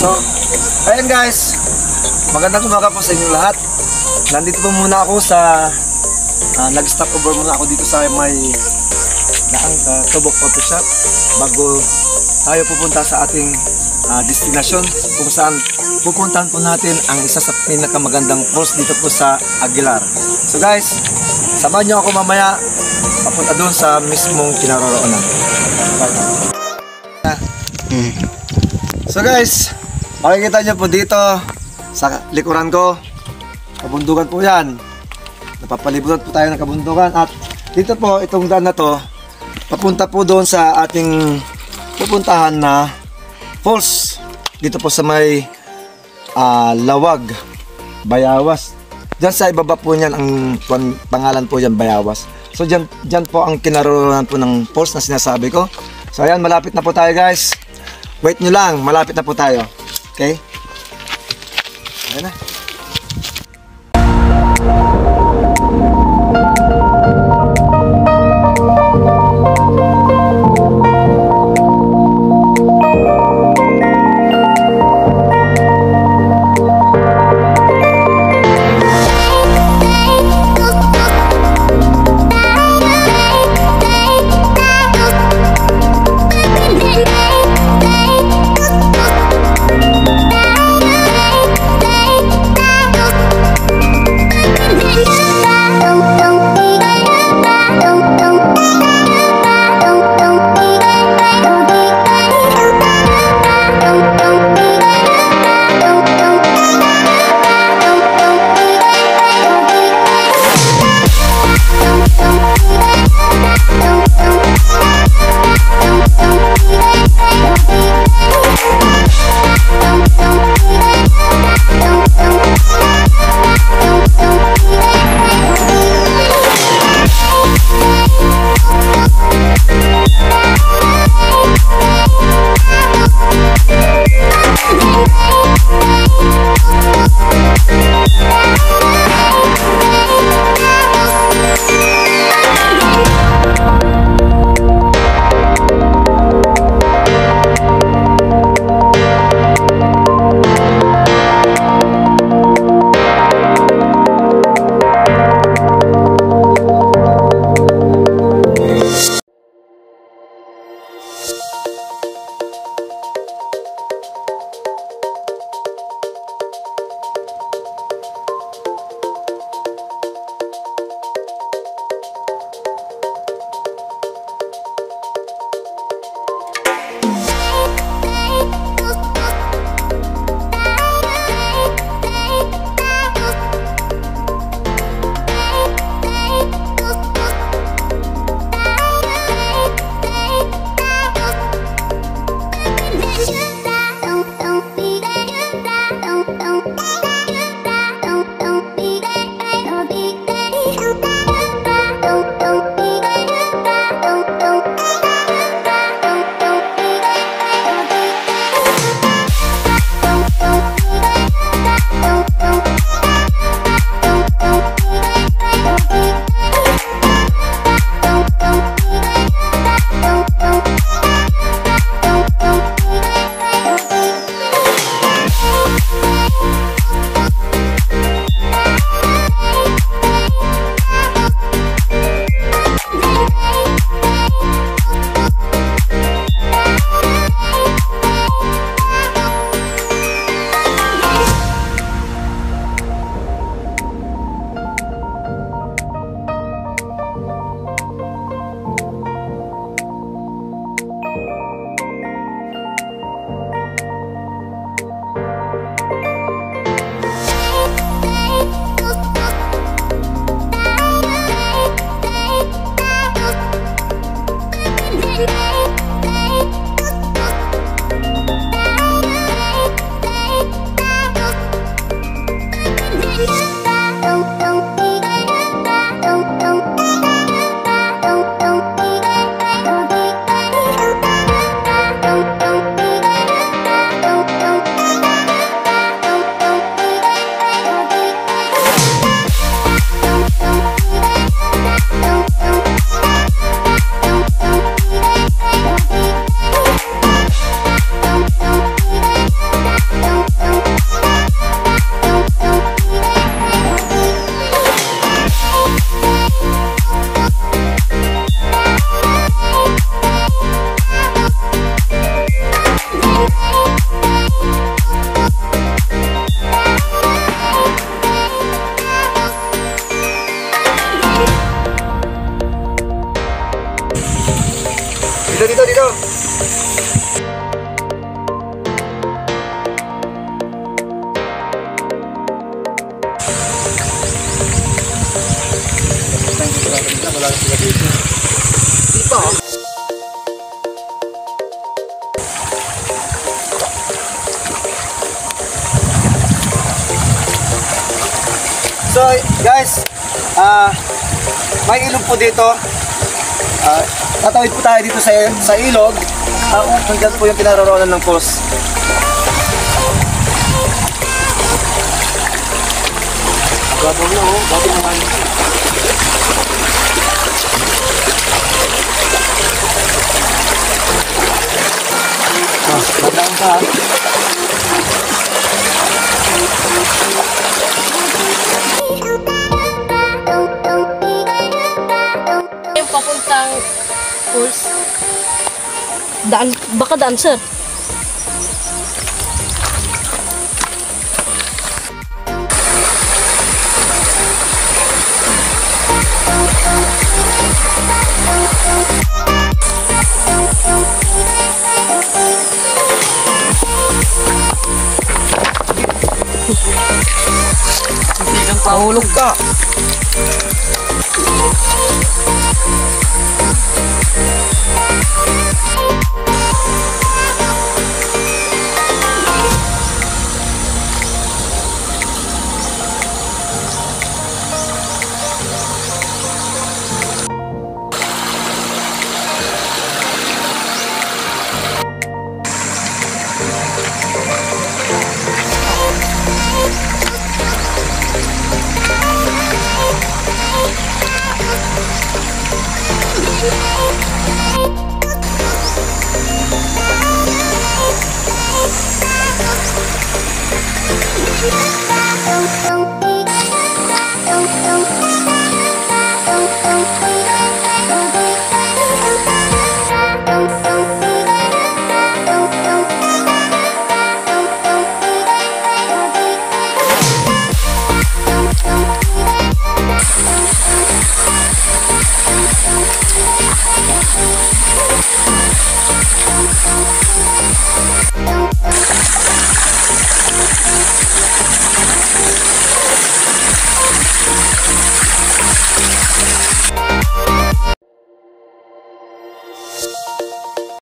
So, ayan guys, magandang umaga po sa inyong lahat. Nandito po muna ako sa nag-stop over muna ako dito sa may daang Tubok Coffee Shop bago tayo pupunta sa ating destinasyon kung saan pupuntahan po natin ang isa sa pinakamagandang falls dito po sa Aguilar. So guys, samahan nyo ako mamaya papunta doon sa mismong kinaroroonan. So guys, makikita nyo po dito sa likuran ko, kabundukan po yan. Napapalibutan po tayo ng kabundukan. At dito po, itong daan na to, papunta po doon sa ating pupuntahan na falls. Dito po sa may Lawag, Bayawas. Diyan sa ibaba po niyan, ang pangalan po dyan, Bayawas. So dyan po ang kinaroroonan po ng falls na sinasabi ko. So ayan, malapit na po tayo guys. Wait nyo lang, malapit na po tayo. Okay? Ayan na. dito. Dito. So guys, may ilog po dito. Tatawid po tayo dito sa ilog. Nandiyan po yung kinaroroonan ng falls. Gwapo na oh, gwapo naman. Bandang ka. Yung papuntang course. Baka daan, sir. Mahulog ka. Oh,